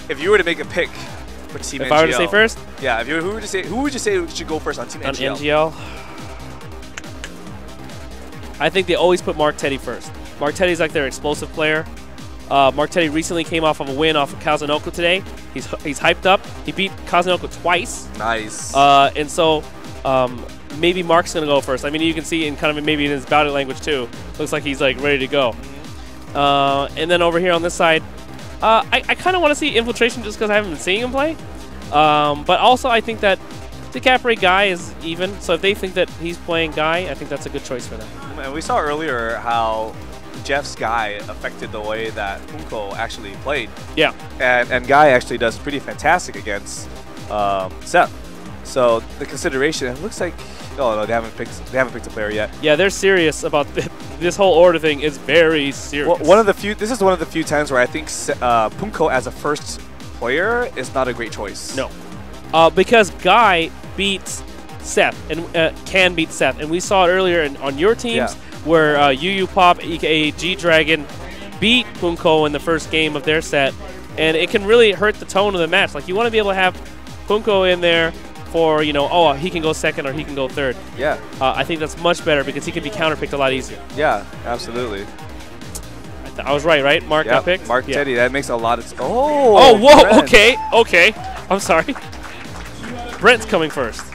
if you were to make a pick for Team NGL. If I were to say first? Yeah, if you who would you say should go first on Team NGL? On NGL? I think they always put Marq Teddy first. Marq Teddy's like their explosive player. Marq Teddy recently came off of a win off of Kazunoko today. He's hyped up. He beat Kazunoko twice. Nice. And so maybe Mark's going to go first. I mean, you can see in kind of maybe in his body language too. Looks like he's like ready to go. And then over here on this side, I kind of want to see Infiltration just because I haven't been seeing him play. But also I think that DeCapre Guy is even. So if they think that he's playing Guy, I think that's a good choice for them. And we saw earlier how Jeff's Guy affected the way that Poongko actually played. Yeah. And Guy actually does pretty fantastic against Seth. So the consideration, it looks like, oh no, they haven't picked a player yet. Yeah, they're serious about this whole order thing. Is very serious. Well, this is one of the few times where I think Poongko as a first player is not a great choice. No, because Guy beats Seth and can beat Seth, and we saw it earlier on your teams where UU Pop, aka G Dragon, beat Poongko in the first game of their set, and it can really hurt the tone of the match. Like you want to be able to have Poongko in there for, you know, oh, he can go second or he can go third. Yeah. I think that's much better because he can be counterpicked a lot easier. Yeah, absolutely. I was right? Mark got picked? Marq Teddy, that makes a lot of... Oh, whoa, Brent. okay. I'm sorry. Brent's coming first.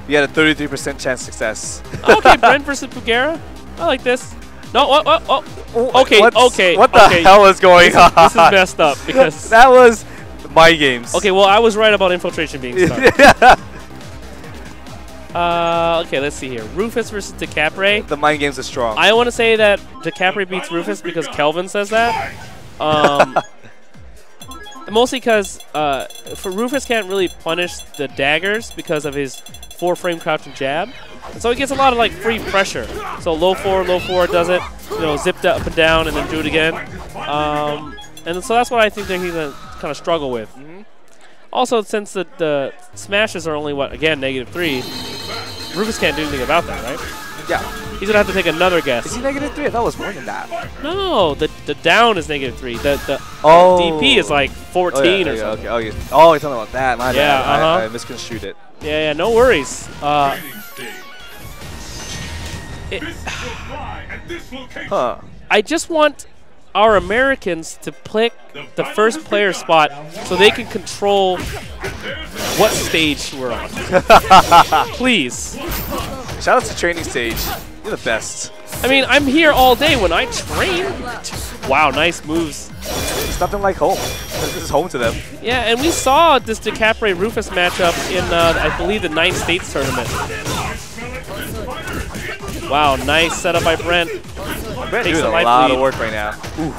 You had a 33% chance success. Okay, Brent versus Pugera. I like this. No, okay. What the hell is going on? This is messed up because... That was my games. Okay, well, I was right about Infiltration being started. Okay, let's see here. Rufus versus DeCapre. The mind games are strong. I want to say that DeCapre beats Rufus because Kelvin says that. Mostly because for Rufus can't really punish the daggers because of his 4-frame crouch and jab. And so he gets a lot of like free pressure. So low 4 does it, you know, zipped up and down and then do it again. And so that's what I think that he's going to kind of struggle with. Also, since the smashes are only, what, again, -3, Rufus can't do anything about that, right? Yeah. He's going to have to take another guess. Is he -3? I thought it was more than that. No, the down is -3. The DP is like 14 or something. Okay. Oh, you're talking about that. My bad. I misconstrued it. Yeah, no worries. I just want our Americans to pick the first player spot so they can control what stage we're on. Please. Shout out to training stage. You're the best. I mean, I'm here all day when I train. Wow, nice moves. It's nothing like home. This is home to them. Yeah, and we saw this DeCapre-Rufus matchup in, I believe, the 9 States tournament. Wow, nice setup by Brent. Brent doing a lot of work right now. Ooh.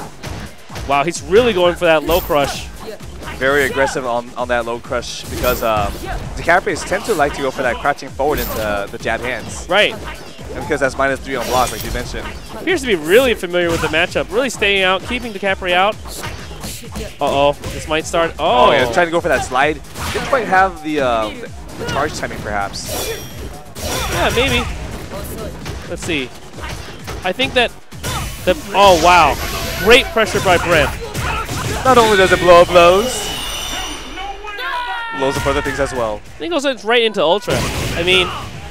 Wow, he's really going for that low crush. Very aggressive on that low crush because DeCapres tend to like to go for that crouching forward into the jab hands. Right. And because that's -3 on block, like you mentioned. Appears to be really familiar with the matchup. Really staying out, keeping DeCapre out. Uh-oh, this might start. Oh, yeah, trying to go for that slide. Didn't quite have the charge timing, perhaps. Yeah, maybe. Let's see. I think that oh, wow. Great pressure by Brent. Not only does it blow up blows, blows up other things as well. I think also it's right into Ultra. I mean,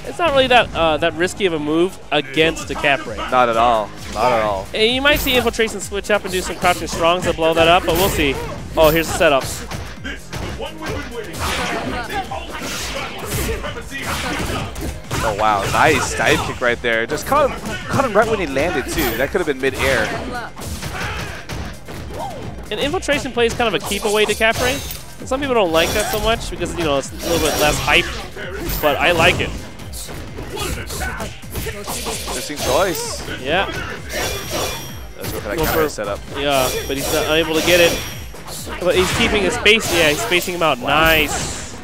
it's not really that risky of a move against DeCapre. Not at all. Not at all. And you might see Infiltration switch up and do some crouching strongs to blow that up, but we'll see. Oh, here's the setup. Oh, wow. Nice dive kick right there. Just caught him right when he landed, too. That could have been mid-air. And Infiltration plays kind of a keep away DeCapre. And some people don't like that so much because, you know, it's a little bit less hype, but I like it. Interesting choice. Yeah. Let's go for that counter setup. Yeah, but he's not unable to get it. But he's keeping his space. Yeah, he's spacing him out. Nice.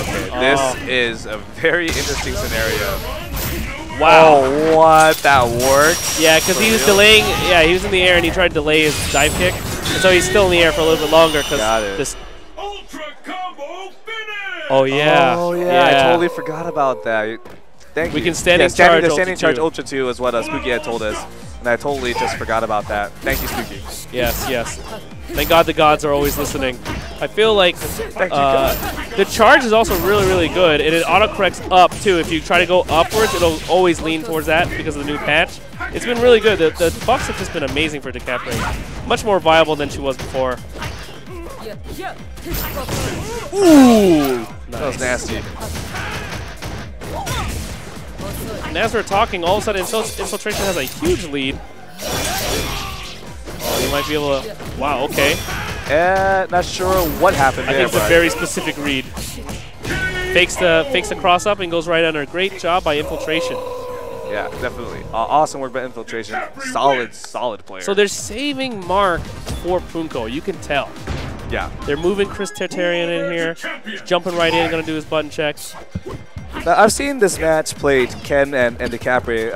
Okay, this is a very interesting scenario. Wow. Oh, what? That worked? Yeah, because he was delaying. Yeah, he was in the air and he tried to delay his dive kick. And so he's still in the air for a little bit longer because this. Oh, yeah. Oh, yeah. I totally forgot about that. Thank you. We can standing charge the standing charge Ultra 2 is what Spooky had told us. And And I totally just forgot about that. Thank you, Spooky. Yes, yes. Thank God the gods are always listening. I feel like the charge is also really, really good, and it autocorrects up, too. If you try to go upwards, it'll always lean towards that because of the new patch. It's been really good. The buffs have just been amazing for DeCapre. Much more viable than she was before. Ooh! Nice. That was nasty. And as we're talking, all of a sudden, Infiltration has a huge lead. Oh, you might be able to... Wow, okay. Not sure what happened there. I think it's a very specific read. Fakes the cross up and goes right under. Great job by Infiltration. Yeah, definitely. Awesome work by Infiltration. Solid player. So they're saving Marq for Poongko. You can tell. Yeah. They're moving Chris Tatarian in here. He's jumping right in, going to do his button checks. Now, I've seen this match played Ken and DeCapre.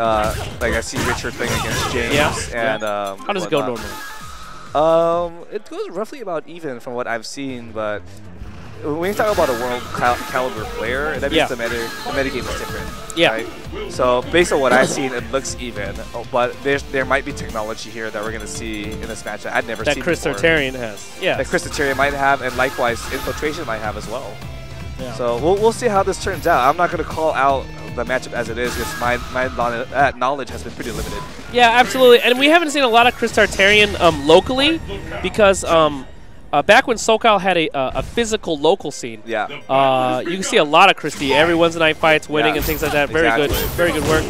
Like I see Richard playing against James. Yeah. And how does it go normally? It goes roughly about even from what I've seen, but when you talk about a world caliber player, that means the metagame is different. Yeah. Right? So based on what I've seen, it looks even. But there might be technology here that we're going to see in this match that I'd never seen Chris before. Tatarian has. Yeah. That Chris Tatarian might have, and likewise Infiltration might have as well. Yeah. So we'll see how this turns out. I'm not going to call out the matchup as it is because my knowledge has been pretty limited. Yeah, absolutely. And we haven't seen a lot of Chris Tatarian locally because back when SoCal had a physical local scene, you can see a lot of Chris T every Wednesday night fights, winning and things like that. Very good work.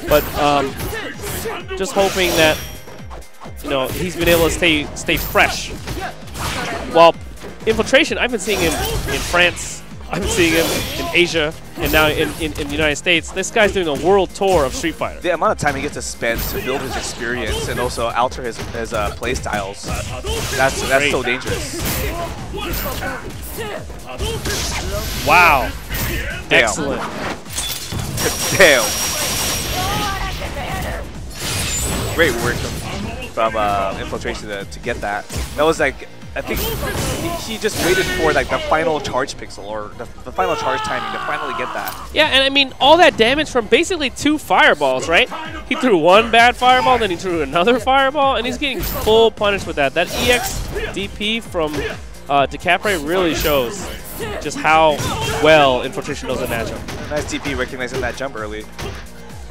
But just hoping that he's been able to stay fresh. While Infiltration, I've been seeing him in France. I've been seeing him in Asia and now in the United States. This guy's doing a world tour of Street Fighter. The amount of time he gets to spend to build his experience and also alter his play styles, that's so dangerous. Wow. Damn. Excellent. Damn. Great work from Infiltration to get that. That was like, I think he just waited for like the final charge pixel or the final charge timing to finally get that. Yeah, and I mean, all that damage from basically 2 fireballs, right? He threw one bad fireball, then he threw another fireball, and he's getting full punish with that. That EX DP from DeCapre really shows just how well Infiltration knows the matchup. Nice DP recognizing that jump early.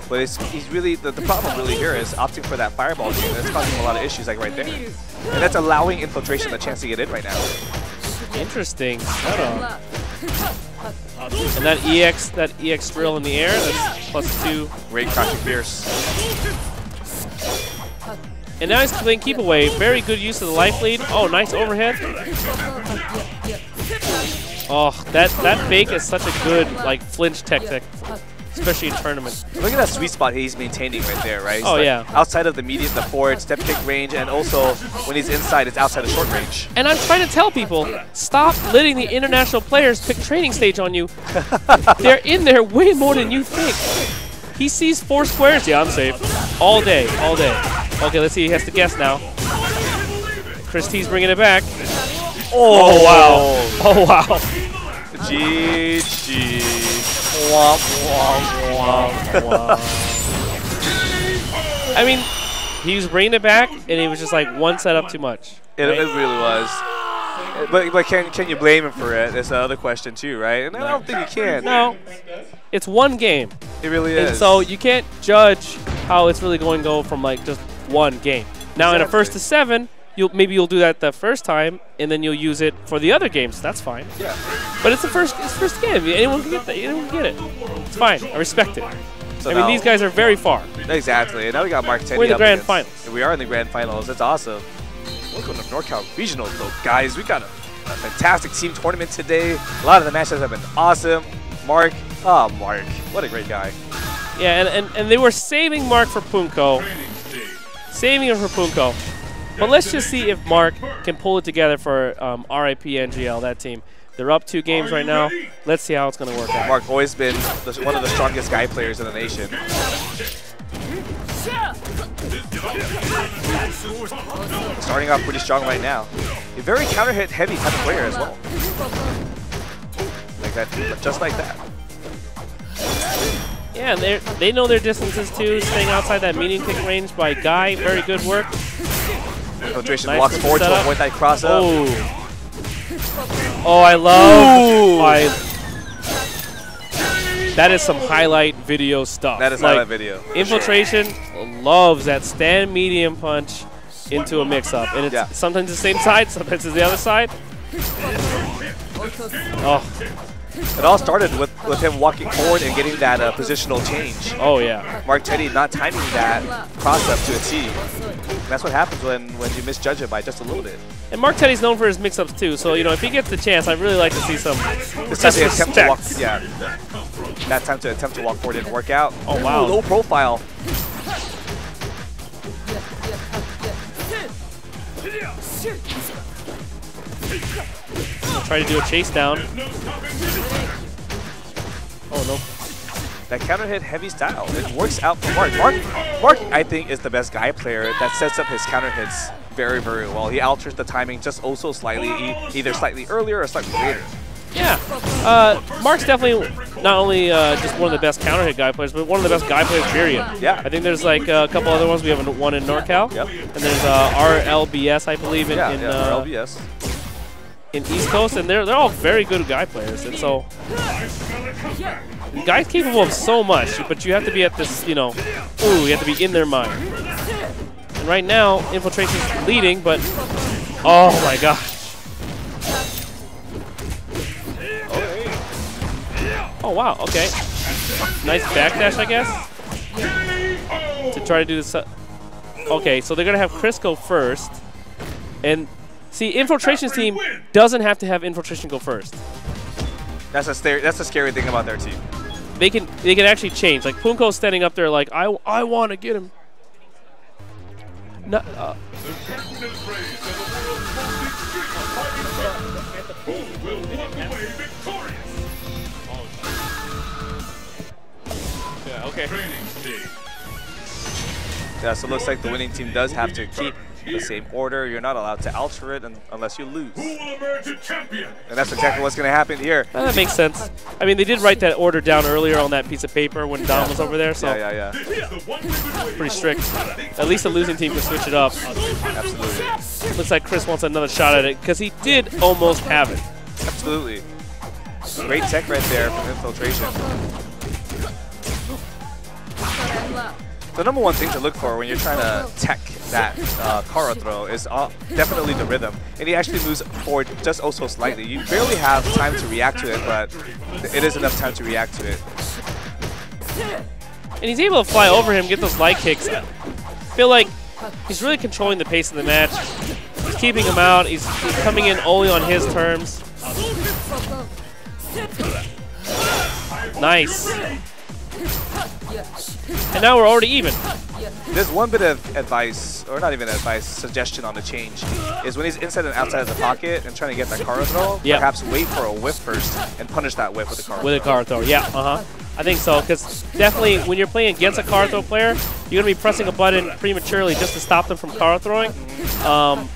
But he's really the problem really here is opting for that fireball game. That's causing him a lot of issues like right there. And that's allowing Infiltration a chance to get in right now. Interesting. And that EX drill in the air, that's +2. Great crouching fierce. And now he's playing keep away. Very good use of the life lead. Oh, nice overhead. Oh, that fake is such a good like flinch tactic, especially in tournaments. Look at that sweet spot he's maintaining right there, right? Oh, like yeah. Outside of the medium, the forward, step kick range, and also when he's inside, it's outside of short range. And I'm trying to tell people, stop letting the international players pick training stage on you. They're in there way more than you think. He sees 4 squares. Yeah, I'm safe. All day, all day. Okay, let's see. He has to guess now. Chris T's bringing it back. Oh, wow. Oh, wow. GG. Womp, womp, womp. I mean, he was bringing it back, and he was just like one setup too much. Right? It really was. But can you blame him for it? That's the other question too, right? And I don't think you can. No. It's one game. It really is. And so you can't judge how it's really going to go from like just one game. Now in a 1st to 7, maybe you'll do that the first time, and then you'll use it for the other games. That's fine. Yeah. But it's the first game. Anyone can get that. Anyone can get it. It's fine. I respect it. So I mean, these guys are very far. Exactly. And now we got Marq Teddy. We're in the grand finals. We are in the grand finals. That's awesome. Welcome to NorCal Regionals, though, guys. We got a fantastic team tournament today. A lot of the matches have been awesome. Marq, Marq, what a great guy. Yeah, and they were saving Marq for Poongko. Saving him for Poongko. But let's just see if Marq can pull it together for RIP NGL, that team. They're up 2 games right now. Let's see how it's going to work out. Marq always been one of the strongest guy players in the nation. Starting off pretty strong right now. A very counter-hit heavy type of player as well. Like that, just like that. Yeah, they know their distances too, staying outside that medium kick range by Guy. Very good work. Infiltration Nice walks forward to setup. avoid that cross up. Oh, I love. That is some highlight video stuff. That is highlight video. Infiltration loves that stand medium punch into a mix-up. And it's sometimes the same side, sometimes it's the other side. Oh. It all started with him walking forward and getting that positional change. Oh, yeah. Marq Teddy not timing that cross-up to a T. That's what happens when you misjudge it by just a little bit. And Marq Teddy's known for his mix-ups too, so you know if he gets the chance, I'd really like to see some attempt to walk. Yeah, that time to attempt to walk forward didn't work out. Oh wow, low profile. Try to do a chase down. Oh no. That counter hit heavy style. It works out for Marq. Marq, I think, is the best guy player that sets up his counter hits very, very well. He alters the timing just also slightly, either slightly earlier or slightly later. Yeah. Marq's definitely not only just one of the best counter hit guy players, but one of the best guy players, period. Yeah. I think there's like a couple other ones. We have one in NorCal. Yep. And there's RLBS, I believe, in RLBS. In East Coast, and they're all very good guy players. And so, Guy's capable of so much, but you have to be at this, you know, you have to be in their mind. And right now, Infiltration's leading, but oh my gosh. Oh wow, okay. Nice backdash, I guess. To try to do this. Okay, so they're gonna have Chris go first. And see, Infiltration's team doesn't have to have Infiltration go first. That's a scary thing about their team. They can actually change. Like Poongko's standing up there like I want to get him. No, yeah, okay. Yeah, so it looks like the winning team does have to keep the same order. You're not allowed to alter it unless you lose. And that's exactly what's going to happen here. That makes sense. I mean, they did write that order down earlier on that piece of paper when Dom was over there, so yeah. pretty strict. At least the losing team can switch it up. Absolutely. Looks like Chris wants another shot at it because he did almost have it. Absolutely. Great tech right there from Infiltration. The number one thing to look for when you're trying to tech that Kara throw is definitely the rhythm. And he actually moves forward just also slightly. You barely have time to react to it, but it is enough time to react to it. And he's able to fly over him, get those light kicks. I feel like he's really controlling the pace of the match. He's keeping him out. He's coming in only on his terms. Nice. And now we're already even. There's one bit of advice, or not even advice, suggestion on the change, is when he's inside and outside of the pocket and trying to get that Kara throw, perhaps wait for a whiff first and punish that whiff with a Kara throw. With a Kara throw, yeah, I think so, because definitely when you're playing against a Kara throw player, you're going to be pressing a button prematurely just to stop them from Kara throwing.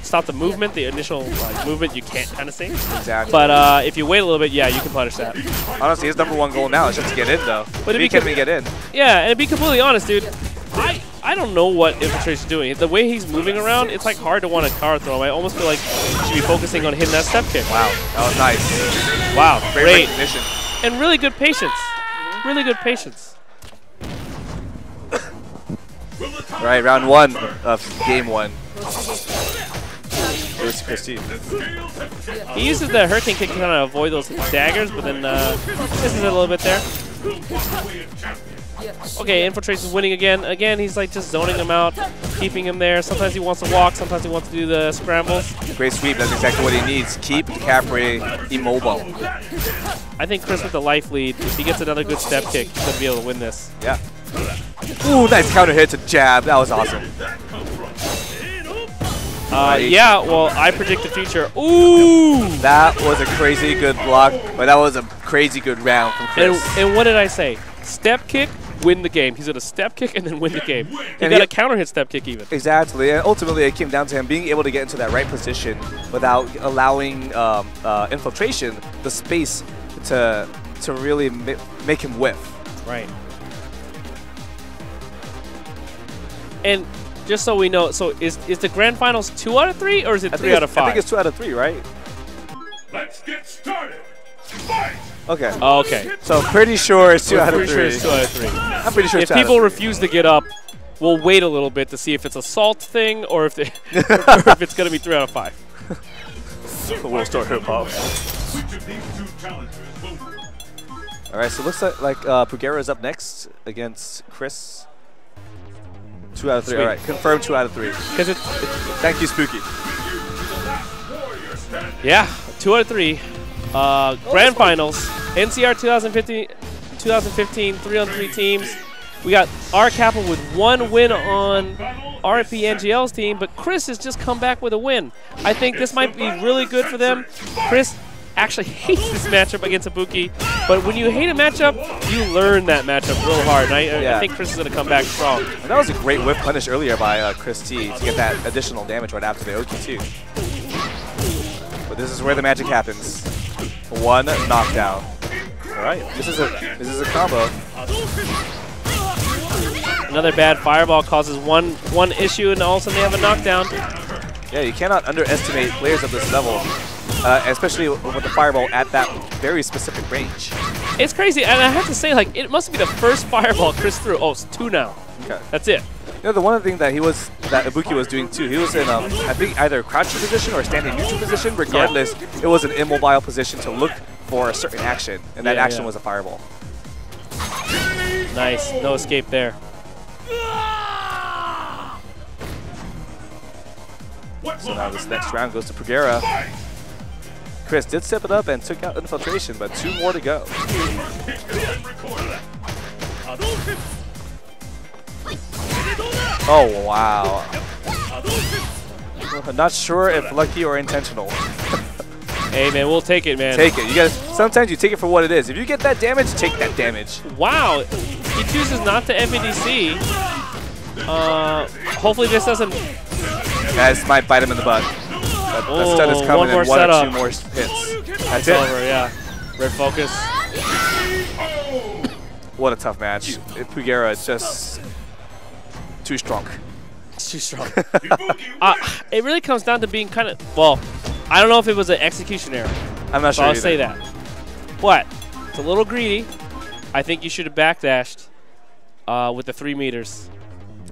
Stop the movement, the initial movement you can't kind of see. Exactly. But if you wait a little bit, yeah, you can punish that. Honestly, his number one goal now is just to get in, though. But if he can't even get in. Yeah, and to be completely honest, dude, I don't know what Infiltration's doing. The way he's moving around, it's like hard to want to Kara throw him. I almost feel like he should be focusing on hitting that step kick. Wow, that was nice. Wow, great recognition. And really good patience. Really good patience. All right, round one of game one. Goes to Christine. He uses the Hurricane Kick to kind of avoid those daggers, but then misses it a little bit there. Okay, Infiltration's winning again. Again, he's like just zoning him out, keeping him there. Sometimes he wants to walk, sometimes he wants to do the scrambles. Great sweep, that's exactly what he needs. Keep Capri immobile. I think Chris with the life lead, if he gets another good step kick, he's going to be able to win this. Yeah. Ooh, nice counter hit to jab. That was awesome. Yeah, well, I predict the future. Ooh! That was a crazy good block, but that was a crazy good round from Chris. And what did I say? Step kick, win the game. He's going to step kick and then win the game. He got a counter hit step kick even. Exactly, and ultimately it came down to him being able to get into that right position without allowing Infiltration the space to really make him whiff. Right. And just so we know, so is the grand finals 2 out of 3 or is it 3 out of 5? I think it's 2 out of 3, right? Let's get started. Fight! Okay. Oh, okay. So pretty sure it's 2 out of 3. Pretty sure it's 2 out of 3. I'm pretty sure it's 2 If out of people 3. refuse to get up, we'll wait a little bit to see if it's a salt thing or if, or if it's going to be 3 out of 5. We'll start hip-hop. Alright, so it looks like Pugera is up next against Chris. 2 out of 3. Sweet. Alright, confirmed 2 out of 3. Because Thank you, Spooky. yeah, 2 out of 3. Grand finals, NCR 2015, 3-on-3 teams. We got our Kappa with 1 win on RFP NGL's team, but Chris has just come back with a win. I think this might be really good for them. Chris actually hates this matchup against Ibuki, but when you hate a matchup, you learn that matchup real hard. And I think Chris is going to come back strong. And that was a great whip punish earlier by Chris T to get that additional damage right after the Oki too. But this is where the magic happens. 1 knockdown. All right, this is a combo. Another bad fireball causes one issue, and all of a sudden they have a knockdown. Yeah, you cannot underestimate players of this level, especially with the fireball at that very specific range. It's crazy, and I have to say, like, it must be the first fireball Chris threw. Oh, it's 2 now. Okay. That's it. You know, the one thing that Ibuki was doing too, he was in I think either crouching position or standing neutral position. Regardless, it was an immobile position to look for a certain action, and that action was a fireball. Nice, no escape there. So now this next round goes to Pugera. Chris did step it up and took out Infiltration, but 2 more to go. Oh, wow. I'm not sure if lucky or intentional. Hey, man, we'll take it, man. Take it. You guys. Sometimes you take it for what it is. If you get that damage, take that damage. Wow, he chooses not to FADC. Hopefully this doesn't... Guys might bite him in the butt. That stun is coming in 1 or 2 more hits. That's it. Over, yeah. Red focus. What a tough match. Pugera is just too strong. It's too strong. It really comes down to being kind of... Well, I don't know if it was an execution error. I'm not sure I'll either. say that. But it's a little greedy. I think you should have backdashed with the 3 meters.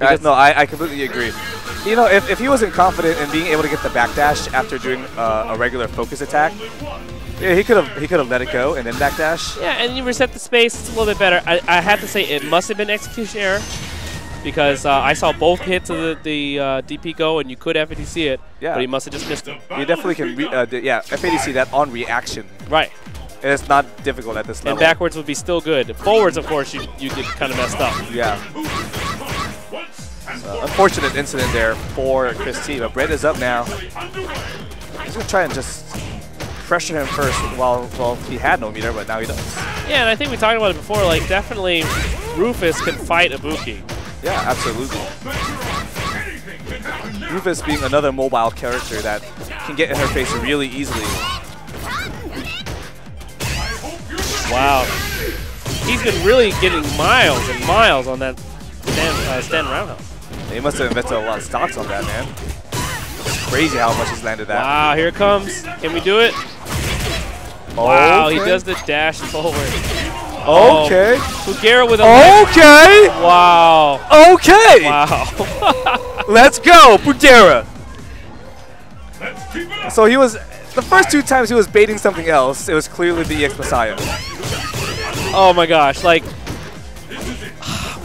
No, I completely agree. You know, if he wasn't confident in being able to get the backdash after doing a regular focus attack, yeah, he could have let it go and then backdash. Yeah, and you reset the space. It's a little bit better. I have to say it must have been execution error because I saw both hits of the DP go, and you could FADC it. Yeah. But he must have just missed it. You definitely can. FADC that on reaction. Right. And it's not difficult at this level. And backwards would be still good. Forwards, of course, you get kind of messed up. Yeah. Unfortunate incident there for Chris T, but Brent is up now. He's going to try and just pressure him first while he had no meter, but now he does. Yeah, and I think we talked about it before, like definitely Rufus can fight Ibuki. Yeah, absolutely. Rufus being another mobile character that can get in her face really easily. Wow. He's been really getting miles and miles on that stand roundhouse. He must have invested a lot of stocks on that, man. It's crazy how much he's landed that. Wow, here it comes. Can we do it? Oh, wow, okay. he does the dash forward. Okay. Pugera with a okay. Wow. Okay. Wow. Let's go, Pugera. So he was, the first 2 times he was baiting something else, it was clearly the EX Messiah. Oh my gosh, like,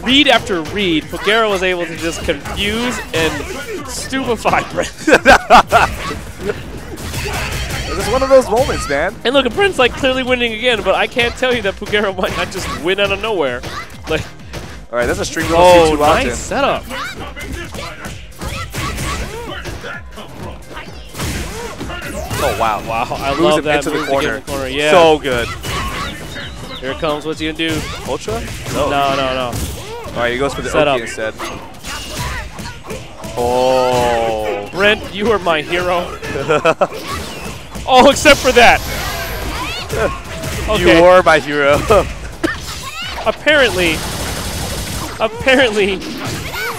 read after read, Pugera was able to just confuse and stupefy Brent. It's just one of those moments, man. And look, Brent's like clearly winning again, but I can't tell you that Pugera might not just win out of nowhere. Like, all right, that's a string we don't see too often. Nice setup. Oh wow! Wow, I Moves love him that into move the corner. to get in the corner. Yeah. So good. Here it comes. What's he gonna do? Ultra? No, no, no. All right, he goes for the Set Oki up. instead. Oh. Brent, you are my hero. Oh, except for that. Okay. You are my hero. Apparently,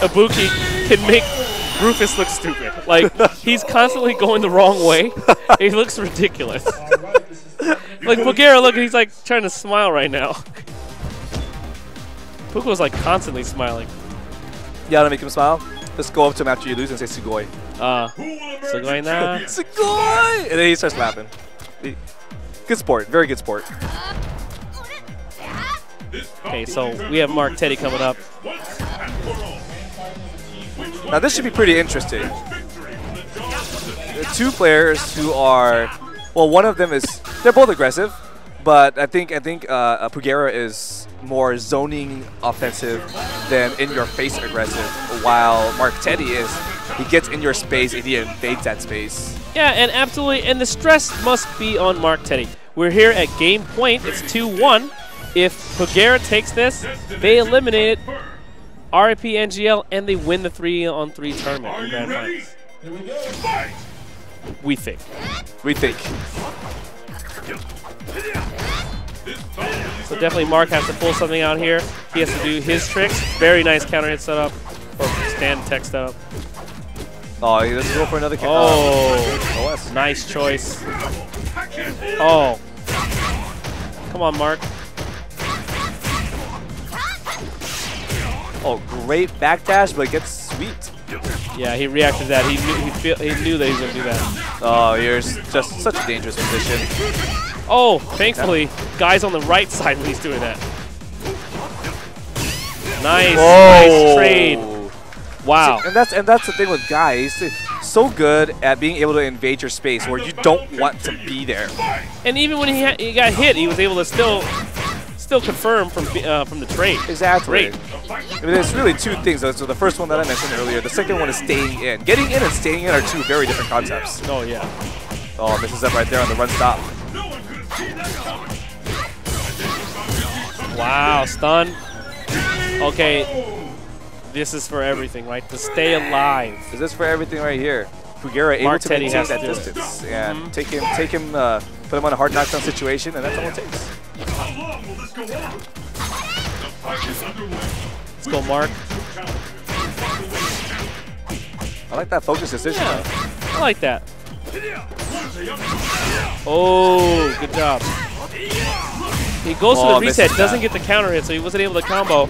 Ibuki can make Rufus look stupid. Like, he's constantly going the wrong way. He looks ridiculous. Like, Pugera, look, he's like trying to smile right now. Poongko's like constantly smiling. Yeah, to make him smile. Just go up to him after you lose and say Sugoi. Sugoi na. Sugoi! And then he starts laughing. Good sport. Very good sport. Okay, so we have Marq Teddy coming up. Now this should be pretty interesting. There are two players who are, well, one of them is, they're both aggressive, but I think Pugera is more zoning offensive than in-your-face aggressive, while Marq Teddy is, he gets in your space and he invades that space. Yeah, and absolutely, and the stress must be on Marq Teddy. We're here at game point. It's 2-1. If Pugera takes this, they eliminate RIP NGL and they win the 3-on-3 tournament in Grand Finals. We think. We think. So definitely Marq has to pull something out here. He has to do his tricks. Very nice counter hit setup, or stand tech setup. Oh, he doesn't go for another kick. Oh, nice choice. Oh. Come on, Marq. Oh, great backdash, but it gets sweet. Yeah, he reacted to that. He knew that he was going to do that. Oh, here's just such a dangerous position. Oh, thankfully, guy's on the right side when he's doing that. Nice, nice trade. Wow. See, and that's the thing with Guy. He's so good at being able to invade your space where you don't want to be there. And even when he got hit, he was able to still confirm from the trade. Exactly. Great. I mean, there's really two things. So the first one that I mentioned earlier, the second one is staying in. Getting in and staying in are two very different concepts. Oh yeah. Oh, misses up right there on the run stop. Wow, stun. Okay. This is for everything, right? To stay alive. Is this for everything right here? Pugera able Marq to Teddy maintain has that to do it. distance and take him, put him on a hard knockdown situation, and that's all it takes. How long will this go on? The fight is underway. Let's go, Marq. I like that focus decision. Yeah, I like that. Oh, good job. He goes for the reset, doesn't get the counter hit, so he wasn't able to combo.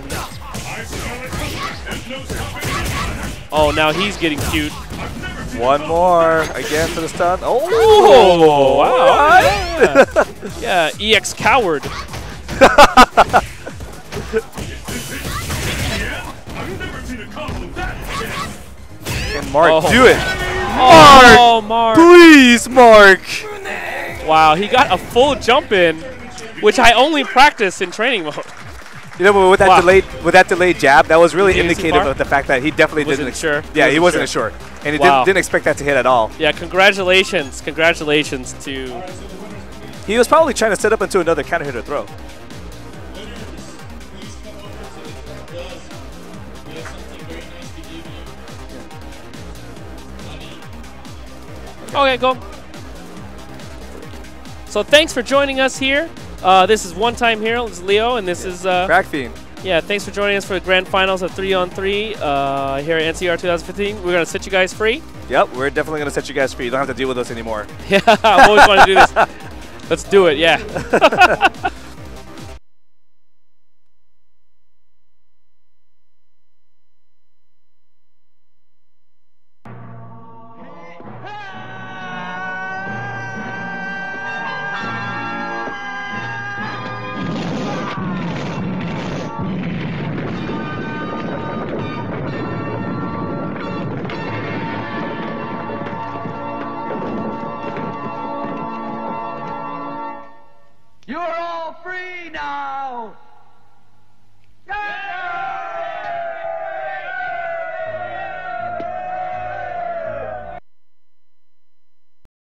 Oh, now he's getting cute. One more again for the stun. Oh, wow. Yeah. Yeah, EX coward. Can Marq do it? Oh, Marq. Please, Marq. Wow, he got a full jump in, which I only practice in training mode. You know, but with that delayed jab, that was really indicative of the fact that he definitely wasn't sure. Yeah, he wasn't sure, and he didn't expect that to hit at all. Yeah, congratulations to. He was probably trying to set up into another counter hit or throw. Okay, go. So thanks for joining us here. This is One Time Hero. This is Leo, and this is Crack Fiend. Yeah, thanks for joining us for the grand finals of 3-on-3 here at NCR 2015. We're gonna set you guys free. Yep, we're definitely gonna set you guys free. You don't have to deal with us anymore. Yeah, I've always wanted to do this. Let's do it. Yeah. You're